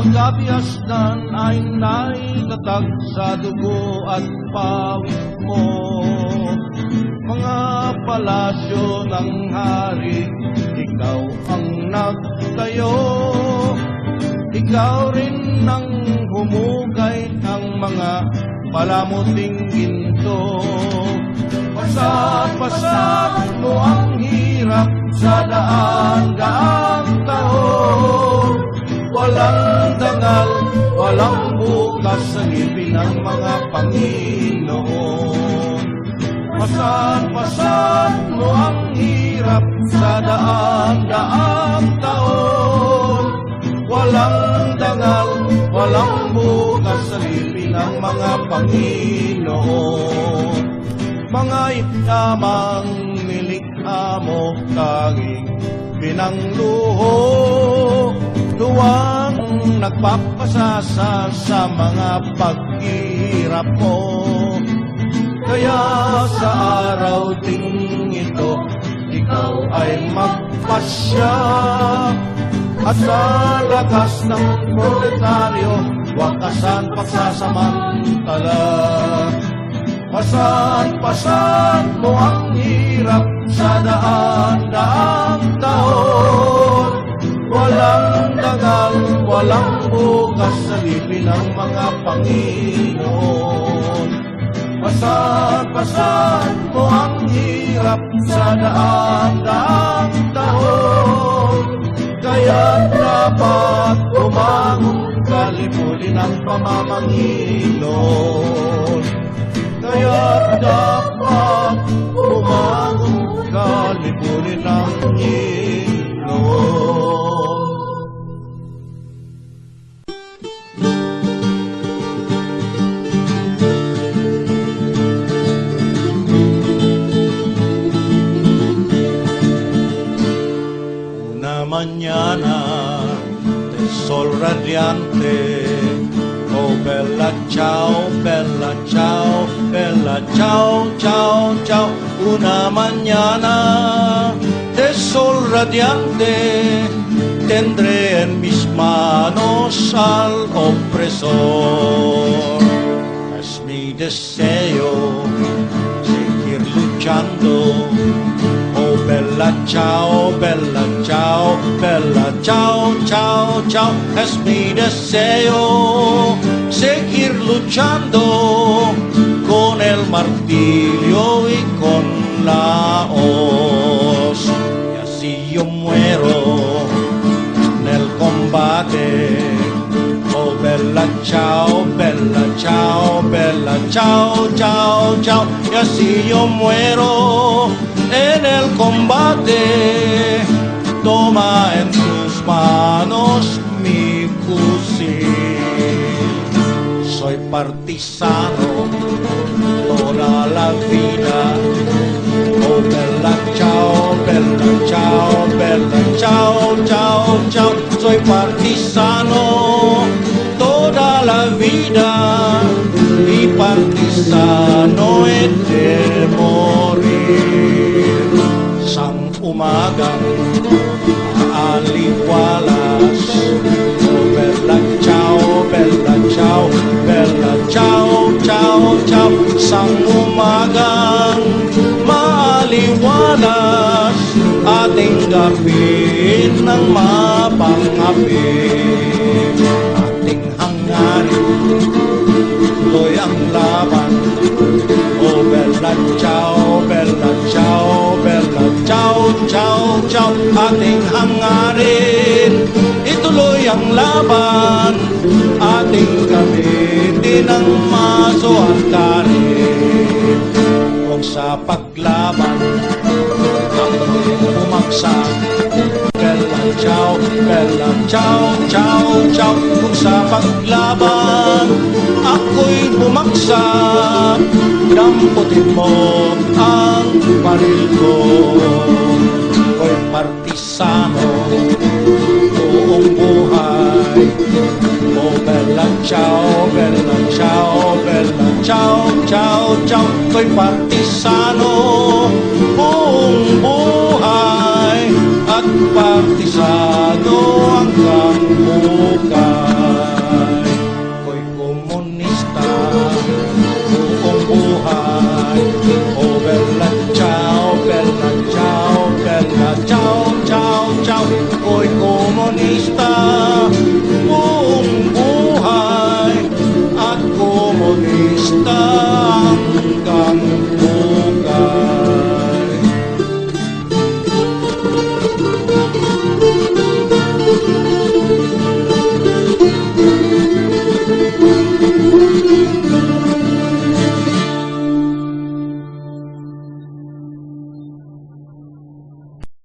Pagkabiasnan ay naitatag sa dugo at pawis mo. Mga palasyo ng hari, ikaw ang nagtayo. Ikaw rin ang humugay ng mga palamuting ginto. Pasat-pasat mo ang hirap sa daan-daang taon. Walang dangal, walang bukas sa ngipin ng mga Panginoon. Pasat-pasat mo ang hirap sa daan-daang taon. Walang dangal, walang bukas sa ngipin ng mga Panginoon. Mga itamang nilikha mo, tanging pinangluho. Luwang nagpapasasa sa mga paghihirap mo. Kaya sa araw ding ito, ikaw ay magpasya. At sa lakas ng proletaryo, wakasan pagsasamantala. Pasat-pasat mo ang hirap sa daan-daang taon. Walang dangal, walang bukas sa ngipin ng mga Panginoon. Pasat-pasat mo ang hirap sa daan-daang taon. Kaya dapat umangon ka, lipunin ang pamamangilon. Kaya dapat umangon ka, lipunin ang ilon. Mañana del sol radiante, oh bella ciao, bella ciao, bella ciao, ciao, ciao. Una mañana de sol radiante, tendré en mis manos al opresor. Es mi deseo seguir luchando. Oh bella ciao, bella ciao, bella ciao, ciao, ciao. Es mi deseo seguir luchando con el martirio y con la hoz. Y así yo muero en el combate. Oh bella ciao, bella ciao, bella ciao, ciao, ciao. Y así yo muero en el combate. Toma en tus manos mi fusil. Soy partisano toda la vida. Oh bella ciao, bella ciao, bella ciao, ciao, ciao. Soy partisano toda la vida. Y partisano he de morir. Sang umagang maaliwalas. Oh bella ciao, bella ciao, bella ciao, ciao, ciao. Sang umagang maaliwalas, ating gapin ng mapangapit. Ating hangarin, tuloy ang laban. Oh bella ciao, bella ciao, bella ciao, ciao, ciao. Ating hangarin, ituloy ang laban. Ating gamitin ang maso at karin. Kung sa paglaban ako'y umaksak, bella ciao, bella ciao, ciao, ciao. Kung sa paglaban ako'y bumaksak, damputin mo ang baril ko. Ako'y partisano buong buhay. Oh bella ciao, bella ciao, bella ciao, ciao, ciao. Ako'y partisano